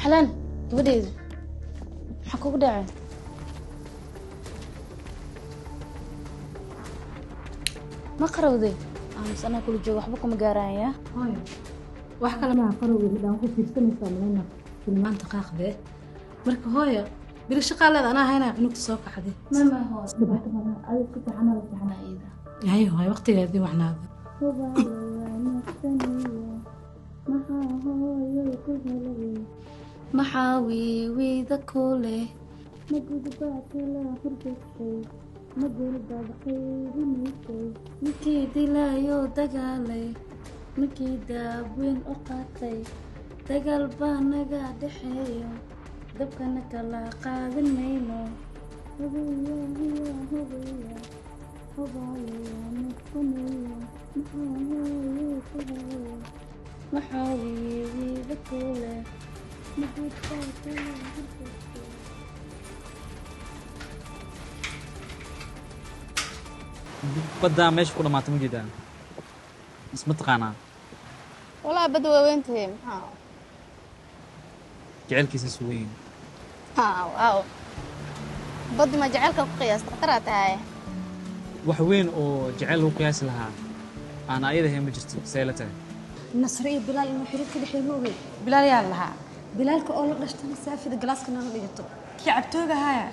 حلان gabadheeda maxaa kugu dhacay ma qarawday aamis anaa kula jooga waxba kuma gaaraya hooyo wax kale ma qarawday midaan ku fiirsanaysaa manayna filmaanta qaaqde marka hooyo bil shaqaaleed anaa hayna cunugta soo kaxday mama hoos dhibaato ma ay ku taxanaa iyada yahay hooyo waqtigeedii waxnaada maxaa wiiwida kule ma gudbaata la hurdaysay ma gulbaad qaybinaysay ninkii dilaayoo dagaalay ninkii daabweyn u qaatay dagaal baa naga dhexeeyo dabkana kala qaadan mayno maxaa wiiwida kule بدأ ماشي كل ما تمجي ده بس متقنع والله بدو وينتهي جعل كيس سوين واو بد ما جعلك قياس تقرأت هاي وحوين أو جعله قياس لها أنا أيضا هي مجرد سيلته nasriyo bilaal inuu xiriir ka dhexeeyo oogay bilaal yaa lahaa bilaalka oo la dhashtay saafida galaaska nala dhigato kii cabtooga haya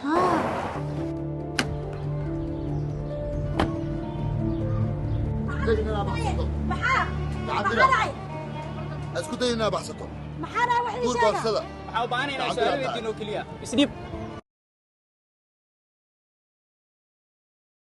اسكو دينا بحثته محانا وحدي قول شيء بورصده waxaa u baahan inaan su'aalo weydiino kaliya isdhib